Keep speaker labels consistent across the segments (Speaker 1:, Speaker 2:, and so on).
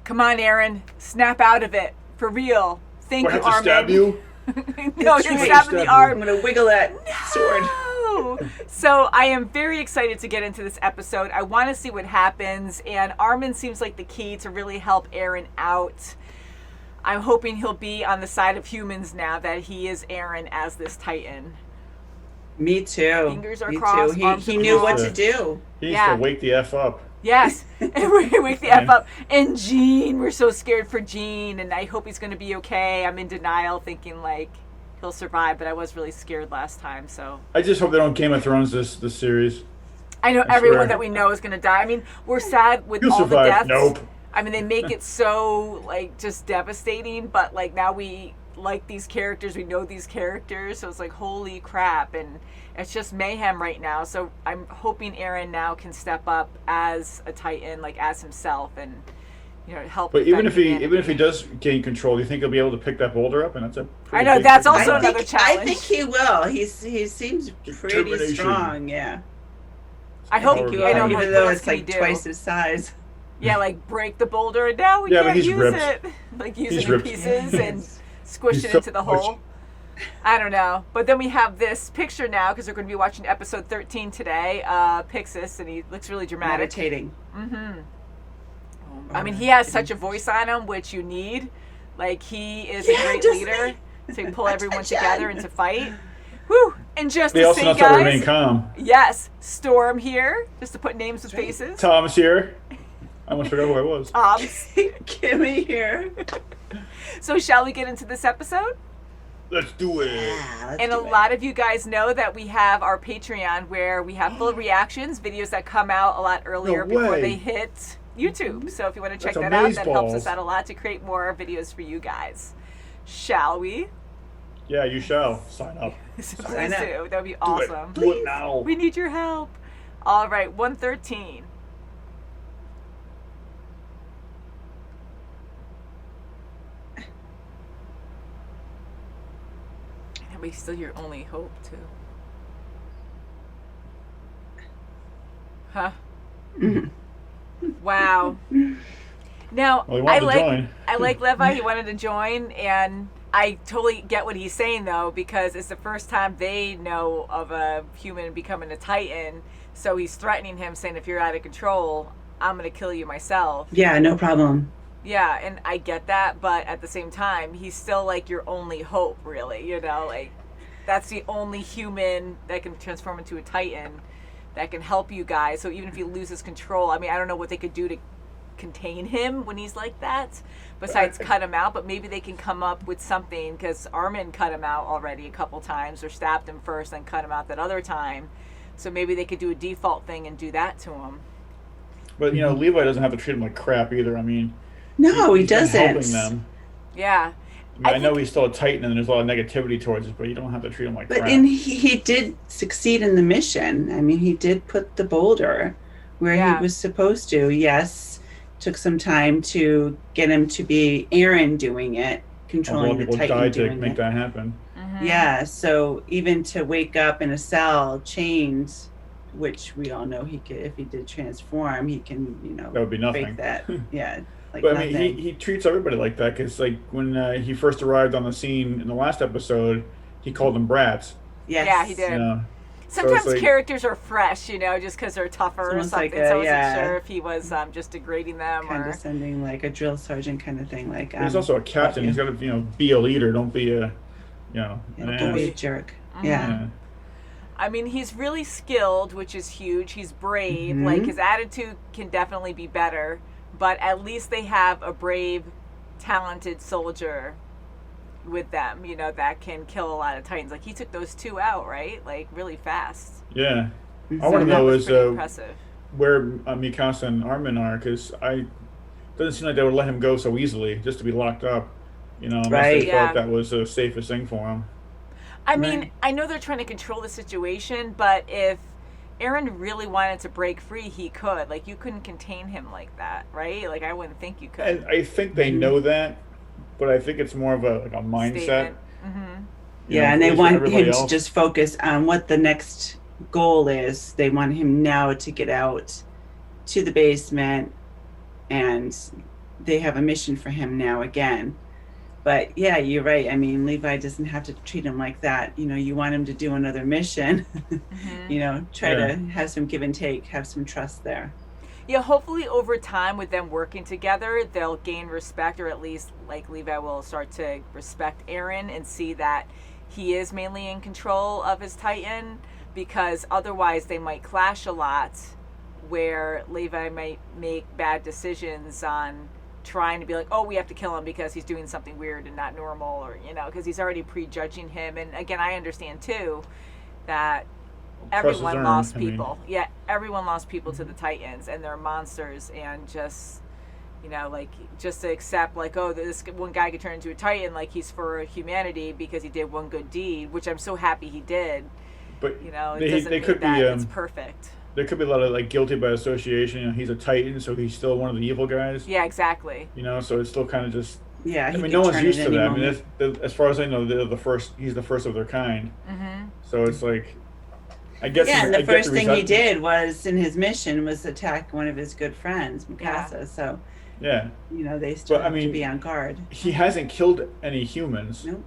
Speaker 1: Come on, Eren. Snap out of it. For real. Thank you,
Speaker 2: I have to
Speaker 1: Armin.
Speaker 2: stab you?
Speaker 1: No, you're stabbing the arm.
Speaker 3: I'm going to wiggle that sword.
Speaker 1: So I am very excited to get into this episode. I want to see what happens, and Armin seems like the key to really help Eren out. I'm hoping he'll be on the side of humans now that he is Eren as this Titan.
Speaker 3: Me too.
Speaker 1: Fingers are crossed.
Speaker 3: He knew what to do.
Speaker 2: He needs to wake the F up.
Speaker 1: Yes, and we're gonna wake the F up. And Jean, we're so scared for Jean, and I hope he's gonna be okay. I'm in denial, thinking like he'll survive, but I was really scared last time. So
Speaker 2: I just hope they don't Game of Thrones this series.
Speaker 1: I know everyone that we know is gonna die. I mean, we're sad with all the deaths.
Speaker 2: Nope.
Speaker 1: I mean, they make it so like just devastating, but like now we like these characters, we know these characters, so it's like holy crap, and it's just mayhem right now. So I'm hoping Eren now can step up as a Titan, like as himself, and help.
Speaker 2: But even if he does gain control, do you think he'll be able to pick that boulder up? And that's
Speaker 1: I know that's also another challenge.
Speaker 3: I think he will. He seems pretty strong. Yeah.
Speaker 1: I hope he will,
Speaker 3: even though it's like twice his size.
Speaker 1: Yeah, like break the boulder, and now we can't use it. Like use it in pieces and squish it into the hole. I don't know. But then we have this picture now, because we're going to be watching episode 13 today, Pixis, and he looks really dramatic.
Speaker 3: Meditating.
Speaker 1: Mm-hmm. I mean, he has such a voice on him, which you need. Like, he is a great leader to pull everyone together and to fight. Whew! And just to say, guys,
Speaker 2: remain calm.
Speaker 1: Yes, Storm here, just to put names with faces.
Speaker 2: Tom's here. I almost forgot who I was.
Speaker 3: Kimmy here.
Speaker 1: So shall we get into this episode?
Speaker 2: Let's do it.
Speaker 3: Yeah,
Speaker 1: and a lot of you guys know that we have our Patreon where we have full reactions, videos that come out a lot earlier before they hit YouTube. So if you want to check that out, that helps us out a lot to create more videos for you guys. Shall we?
Speaker 2: Yeah, you shall. Sign up.
Speaker 1: Please do. That would be awesome.
Speaker 2: Do it now.
Speaker 1: We need your help. All right, 113. But he's still your only hope, too. Huh? Mm-hmm. Wow. Now, I like Levi. He wanted to join, and I totally get what he's saying, though, because it's the first time they know of a human becoming a Titan. So he's threatening him, saying, if you're out of control, I'm going to kill you myself.
Speaker 3: Yeah, no problem.
Speaker 1: Yeah, and I get that, but at the same time, he's still like your only hope, really. Like that's the only human that can transform into a Titan that can help you guys. So even if he loses control, I mean, I don't know what they could do to contain him when he's like that, besides cut him out. But maybe they can come up with something, because Armin cut him out already a couple times, or stabbed him first, then cut him out that other time. So maybe they could do a default thing and do that to him.
Speaker 2: But Levi doesn't have to treat him like crap either. I mean.
Speaker 3: No, he doesn't.
Speaker 2: Helping them.
Speaker 1: Yeah.
Speaker 2: I know he's still a Titan and there's a lot of negativity towards it, but you don't have to treat him like crap.
Speaker 3: And he did succeed in the mission. I mean, he did put the boulder where he was supposed to. Yes, took some time to get him to be Eren doing it, controlling the Titan
Speaker 2: died
Speaker 3: doing
Speaker 2: to make that happen.
Speaker 1: Mm-hmm.
Speaker 3: Yeah, so even to wake up in a cell, chained, which we all know he could, if he did transform, he can,
Speaker 2: that would be nothing.
Speaker 3: Fake that. Yeah.
Speaker 2: But I mean, he treats everybody like that, because like when he first arrived on the scene in the last episode, he called them brats.
Speaker 3: Yes.
Speaker 1: Yeah, he did. Sometimes characters are fresh, just because they're tougher or something. So I wasn't sure if he was just degrading them
Speaker 3: condescending, like a drill sergeant kind of thing. Like
Speaker 2: he's also a captain. He's got to be a leader. Don't be a
Speaker 3: don't be a jerk.
Speaker 1: Mm-hmm.
Speaker 3: Yeah.
Speaker 1: I mean, he's really skilled, which is huge. He's brave. Mm-hmm. Like his attitude can definitely be better. But at least they have a brave, talented soldier with them, that can kill a lot of Titans. Like, he took those two out, right? Like, really fast.
Speaker 2: Yeah. I want to know
Speaker 1: impressive.
Speaker 2: Where Mikasa and Armin are, because it doesn't seem like they would let him go so easily, just to be locked up. Unless they felt that was the safest thing for him.
Speaker 1: I mean, I know they're trying to control the situation, but if Eren really wanted to break free, he could. Like, you couldn't contain him like that, right? Like, I wouldn't think you could.
Speaker 2: And I think they know that, but I think it's more of a mindset.
Speaker 1: Mm-hmm.
Speaker 3: And they want him to just focus on what the next goal is. They want him now to get out to the basement and they have a mission for him now again. But yeah, you're right. I mean, Levi doesn't have to treat him like that. You want him to do another mission. Try to have some give and take, have some trust there.
Speaker 1: Yeah, hopefully over time with them working together, they'll gain respect, or at least like Levi will start to respect Eren and see that he is mainly in control of his Titan, because otherwise they might clash a lot, where Levi might make bad decisions on trying to be like, oh, we have to kill him because he's doing something weird and not normal, or because he's already prejudging him. And again, I understand too that everyone lost people. Yeah, everyone lost people to the Titans, and they're monsters, and just just to accept like, oh, this one guy could turn into a Titan, like he's for humanity because he did one good deed, which I'm so happy he did. But it doesn't mean that it's perfect.
Speaker 2: There could be a lot of like guilty by association. He's a Titan, so he's still one of the evil guys.
Speaker 1: Yeah, exactly.
Speaker 2: So it's still kind of just.
Speaker 3: Yeah,
Speaker 2: I mean, no one's used to that. I mean, as far as I know, they're the first. He's the first of their kind. Mm-hmm. So it's like, I guess.
Speaker 3: Yeah, and the first thing he did was in his mission was attack one of his good friends, Mikasa. Yeah. So.
Speaker 2: Yeah.
Speaker 3: They still have to be on guard.
Speaker 2: He hasn't killed any humans.
Speaker 3: Nope.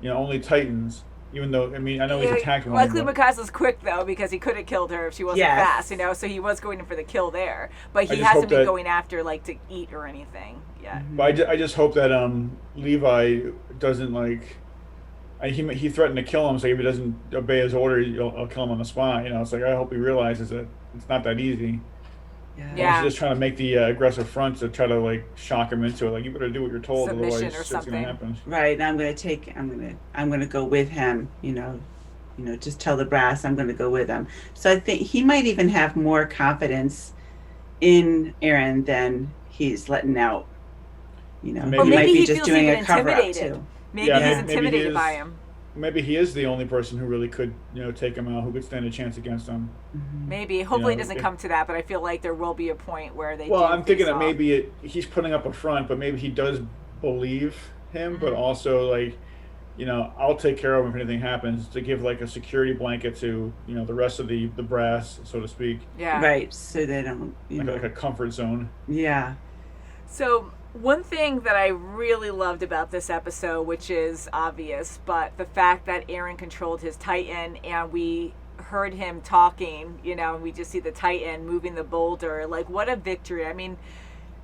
Speaker 2: Only Titans. Even though, I mean, I know he's attacked one.
Speaker 1: Luckily, Mikasa's quick, though, because he could have killed her if she wasn't fast, so he was going for the kill there. But he hasn't been going after, like, to eat or anything yet.
Speaker 2: But I just hope that Levi doesn't, like... He threatened to kill him, so if he doesn't obey his order, I'll kill him on the spot. It's like, I hope he realizes that it's not that easy. Yeah. He's just trying to make the aggressive front to try to like shock him into it. Like, you better do what you're told,
Speaker 1: submission
Speaker 2: otherwise shit's gonna happen.
Speaker 3: Right. And I'm gonna go with him. Just tell the brass I'm gonna go with him. So I think he might even have more confidence in Eren than he's letting out.
Speaker 1: Maybe he might be just doing a cover up too. Maybe he's intimidated by him.
Speaker 2: Maybe he is the only person who really could, take him out, who could stand a chance against him.
Speaker 1: Maybe. Hopefully it doesn't come to that, but I feel like there will be a point where they
Speaker 2: I'm thinking that maybe he's putting up a front, but maybe he does believe him, but also, like, I'll take care of him if anything happens, to give, like, a security blanket to, the rest of the brass, so to speak.
Speaker 1: Yeah.
Speaker 3: Right, so they don't,
Speaker 2: like a comfort zone.
Speaker 3: Yeah.
Speaker 1: So... one thing that I really loved about this episode, which is obvious, but the fact that Eren controlled his Titan and we heard him talking, and we just see the Titan moving the boulder. Like, what a victory. I mean,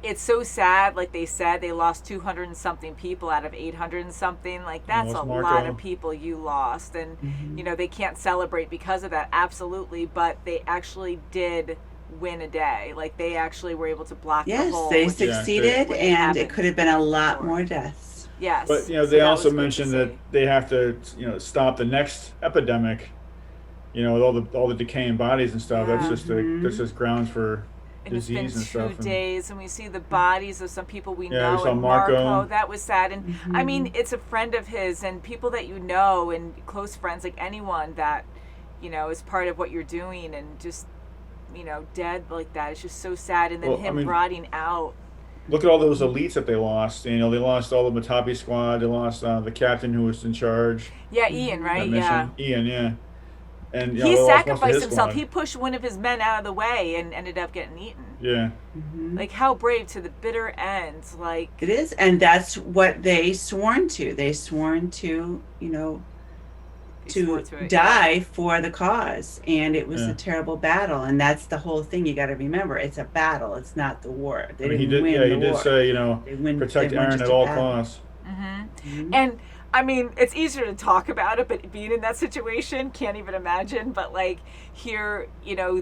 Speaker 1: it's so sad. Like they said, they lost 200 and something people out of 800 and something. Like, that's a lot of people you lost. And, they can't celebrate because of that. Absolutely. But they actually did win a day. Like, they actually were able to block the hole.
Speaker 3: Yes, they succeeded, and it could have been a lot more deaths.
Speaker 1: Yes.
Speaker 2: But, they also mentioned that they have to, stop the next epidemic, with all the decaying bodies and stuff. That's just grounds for disease and stuff.
Speaker 1: It's been 2 days, and we see the bodies of some people we know.
Speaker 2: We saw
Speaker 1: and
Speaker 2: Marco.
Speaker 1: That was sad. And I mean, it's a friend of his, and people that and close friends, like anyone that, is part of what you're doing, and just dead like that. It's just so sad. And then rotting out.
Speaker 2: Look at all those elites that they lost. They lost all the Matapi squad. They lost the captain who was in charge.
Speaker 1: Yeah, Ian, right? Yeah.
Speaker 2: Ian, yeah. And
Speaker 1: he sacrificed himself. He pushed one of his men out of the way and ended up getting eaten.
Speaker 2: Yeah.
Speaker 1: Like, how brave to the bitter end. Like,
Speaker 3: it is, and that's what they sworn to. They sworn to, to die for the cause, and it was a terrible battle, and that's the whole thing. You got to remember, it's a battle. It's not the war. They didn't win the war.
Speaker 2: He did say, protect Eren at all costs.
Speaker 1: And I mean, it's easier to talk about it, but being in that situation, can't even imagine. But like here,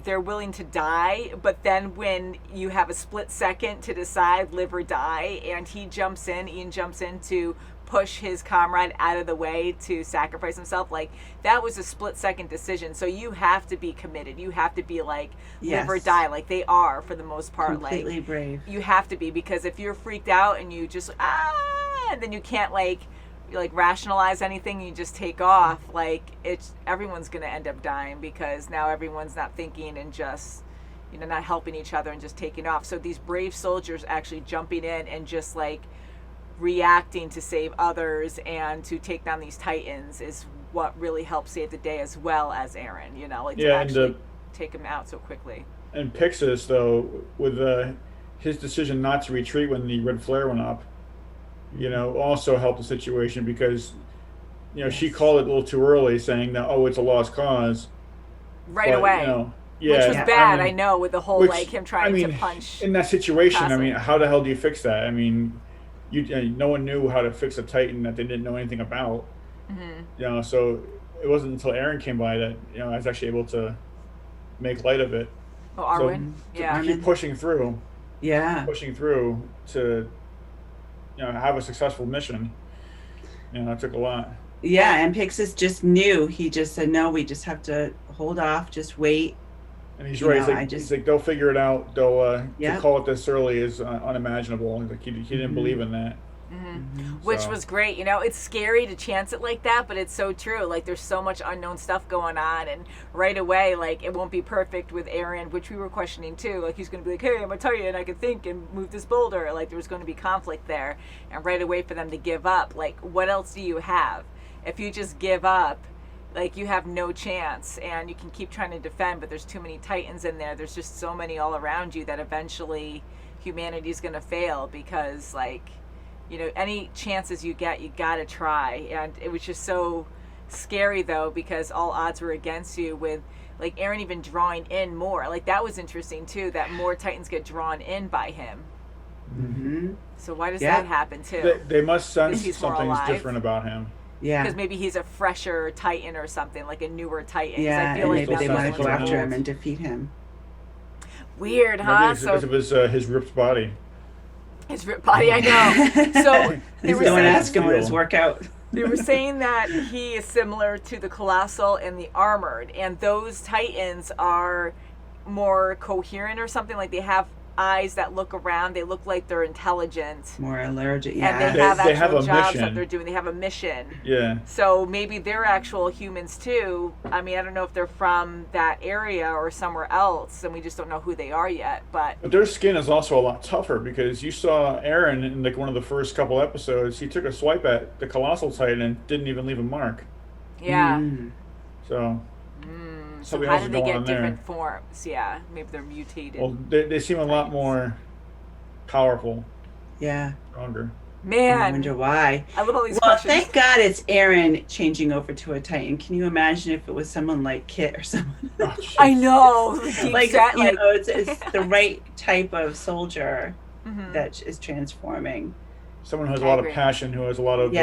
Speaker 1: they're willing to die, but then when you have a split second to decide live or die, and Ian jumps in to push his comrade out of the way to sacrifice himself, like, that was a split second decision. So you have to be committed. You have to be like live or die, like they are for the most part.
Speaker 3: Completely brave.
Speaker 1: You have to be, because if you're freaked out and you just and then you can't like rationalize anything, you just take off, like, everyone's gonna end up dying, because now everyone's not thinking and just not helping each other and just taking off. So these brave soldiers actually jumping in and just like reacting to save others and to take down these Titans is what really helped save the day, as well as Eren, to actually take him out so quickly.
Speaker 2: And Pixis, though, with his decision not to retreat when the red flare went up, also helped the situation because, she called it a little too early, saying that, oh, it's a lost cause.
Speaker 1: Right
Speaker 2: But,
Speaker 1: away.
Speaker 2: yeah,
Speaker 1: Which was bad, I know, with the whole, him trying to punch.
Speaker 2: In that situation,
Speaker 1: Passing.
Speaker 2: how the hell do you fix that? No one knew how to fix a Titan that they didn't know anything about.
Speaker 1: Mm-hmm.
Speaker 2: So it wasn't until Eren came by that, I was actually able to make light of it.
Speaker 1: Oh, Arwen?
Speaker 2: So, yeah. Keep pushing through.
Speaker 3: Yeah.
Speaker 2: Pushing through to, have a successful mission. It took a lot.
Speaker 3: Yeah, and Pixis just knew. He just said, no, we just have to hold off, just wait.
Speaker 2: And he's right. He's like, they'll figure it out. They'll to call it this early is unimaginable. Like he didn't believe in that.
Speaker 1: Which was great. It's scary to chance it like that, but it's so true. Like, there's so much unknown stuff going on, and right away, like, it won't be perfect with Eren, which we were questioning too. Like, he's going to be like, hey, I'm a Titan, I can think and move this boulder. Like, there was going to be conflict there, and right away for them to give up. Like, what else do you have? If you just give up, like, you have no chance, and you can keep trying to defend, but there's too many Titans in there. There's just so many all around you that eventually humanity's going to fail because, like, any chances you get, you gotta try. And it was just so scary, though, because all odds were against you with, like, Eren even drawing in more. Like, that was interesting, too, that more Titans get drawn in by him.
Speaker 3: Mm-hmm.
Speaker 1: So why does that happen, too?
Speaker 2: They must sense something's different about him.
Speaker 3: Yeah.
Speaker 1: Because maybe he's a fresher Titan or something, like a newer Titan.
Speaker 3: Yeah,
Speaker 1: I feel
Speaker 3: and
Speaker 1: like
Speaker 3: maybe they want to go after
Speaker 2: old.
Speaker 3: him and defeat him.
Speaker 1: Weird, huh?
Speaker 2: Because of his ripped body.
Speaker 1: His ripped body, I know. So
Speaker 3: they were going to ask him his workout.
Speaker 1: They were saying that he is similar to the Colossal and the Armored, and those Titans are more coherent or something. Like, they have eyes that look around. They look like they're intelligent.
Speaker 3: More allergic, yeah.
Speaker 1: And they have a jobs mission that they're doing. They have a mission.
Speaker 2: Yeah.
Speaker 1: So maybe they're actual humans too. I don't know if they're from that area or somewhere else, and we just don't know who they are yet. But
Speaker 2: their skin is also a lot tougher because you saw Eren in like one of the first couple episodes. He took a swipe at the Colossal Titan and didn't even leave a mark.
Speaker 1: Yeah.
Speaker 2: So.
Speaker 1: So how did they get different forms? Yeah, maybe they're mutated.
Speaker 2: Well, they seem a lot more powerful.
Speaker 3: Yeah.
Speaker 2: Stronger.
Speaker 1: Man.
Speaker 3: I wonder why.
Speaker 1: I love all these questions.
Speaker 3: Thank God it's Eren changing over to a Titan. Can you imagine if it was someone like Kit or someone?
Speaker 2: Oh,
Speaker 1: I know.
Speaker 3: It's the right type of soldier that is transforming.
Speaker 2: Someone who has a lot of passion, who has a lot of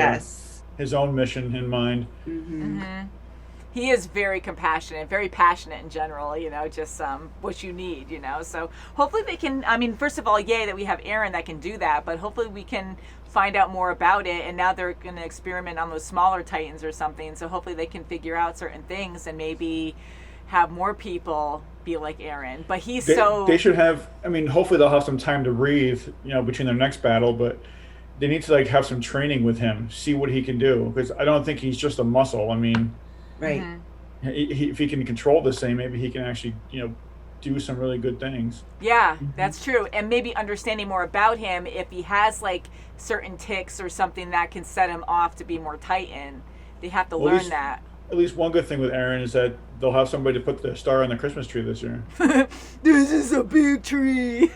Speaker 2: his own mission in mind.
Speaker 1: He is very compassionate, very passionate in general, just what you need, So hopefully they can, first of all, yay that we have Eren that can do that, but hopefully we can find out more about it. And now they're going to experiment on those smaller Titans or something. So hopefully they can figure out certain things and maybe have more people be like Eren. But they should have, hopefully they'll have some time to breathe, between their next battle, but they need to have some training with him, see what he can do. Because I don't think he's just a muscle.
Speaker 3: Right.
Speaker 2: If he can control this thing, maybe he can actually, do some really good things.
Speaker 1: Yeah, that's true. And maybe understanding more about him, if he has certain tics or something that can set him off to be more Titan, they have to learn that.
Speaker 2: At least one good thing with Eren is that they'll have somebody to put the star on the Christmas tree this year.
Speaker 1: This is a big tree.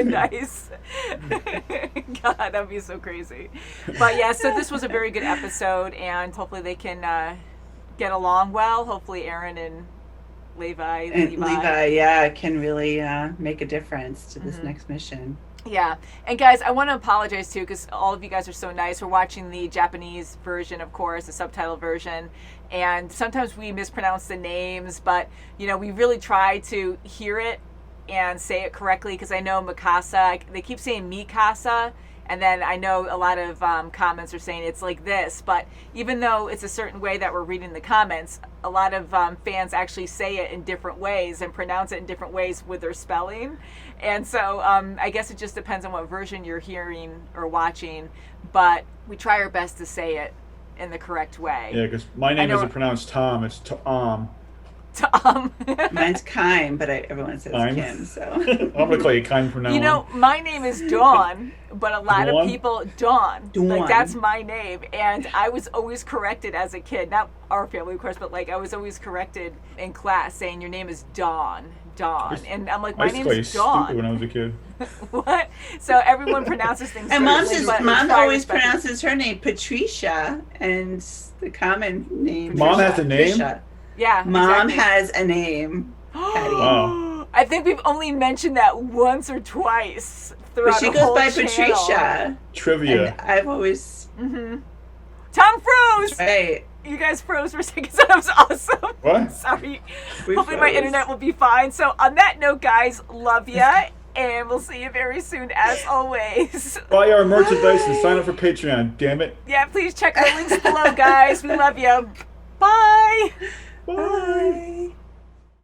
Speaker 1: Nice. God, that'd be so crazy. But yeah, so this was a very good episode, and hopefully they can get along well. Hopefully Eren and Levi
Speaker 3: can really make a difference to this next mission.
Speaker 1: Yeah. And guys, I want to apologize too, because all of you guys are so nice. We're watching the Japanese version, of course, the subtitle version. And sometimes we mispronounce the names, but, we really try to hear it and say it correctly, because I know Mikasa, they keep saying Mikasa, and then I know a lot of comments are saying it's like this, but even though it's a certain way that we're reading the comments, a lot of fans actually say it in different ways and pronounce it in different ways with their spelling. And so I guess it just depends on what version you're hearing or watching, but we try our best to say it in the correct way.
Speaker 2: Yeah, because my name isn't pronounced Tom, it's Tom.
Speaker 3: Mine's Kime, but everyone says Kim, so.
Speaker 2: I'm going to call you Kime from now on.
Speaker 1: My name is Dawn, but a lot of people, Dawn. Like, that's my name. And I was always corrected as a kid, not our family, of course, but I was always corrected in class saying your name is Dawn. Dawn. And I'm like, my
Speaker 2: I used to play
Speaker 1: name's
Speaker 2: stupid
Speaker 1: Dawn.
Speaker 2: when I was a kid.
Speaker 1: What? So everyone pronounces things
Speaker 3: And mom
Speaker 1: differently,
Speaker 3: says
Speaker 1: but
Speaker 3: mom
Speaker 1: try
Speaker 3: always
Speaker 1: respecting-
Speaker 3: pronounces her name Patricia, and the common name.
Speaker 2: Mom has a name?
Speaker 3: Patricia.
Speaker 1: Yeah.
Speaker 3: Mom
Speaker 1: exactly.
Speaker 3: has a name. Patty.
Speaker 2: Wow.
Speaker 1: I think we've only mentioned that once or twice throughout
Speaker 3: But she
Speaker 1: the
Speaker 3: goes
Speaker 1: whole
Speaker 3: by
Speaker 1: channel.
Speaker 3: Patricia.
Speaker 2: Trivia.
Speaker 3: And I've always
Speaker 1: Tom froze.
Speaker 3: right.
Speaker 1: You guys froze for a second, so that was awesome.
Speaker 2: What?
Speaker 1: Sorry.
Speaker 3: We
Speaker 1: Hopefully my
Speaker 3: froze.
Speaker 1: internet will be fine. So on that note, guys, love ya, and we'll see you very soon, as always.
Speaker 2: Buy our merchandise and sign up for Patreon, damn it.
Speaker 1: Yeah, please check the links below, guys. We love you. Bye.
Speaker 2: Bye.
Speaker 3: Bye.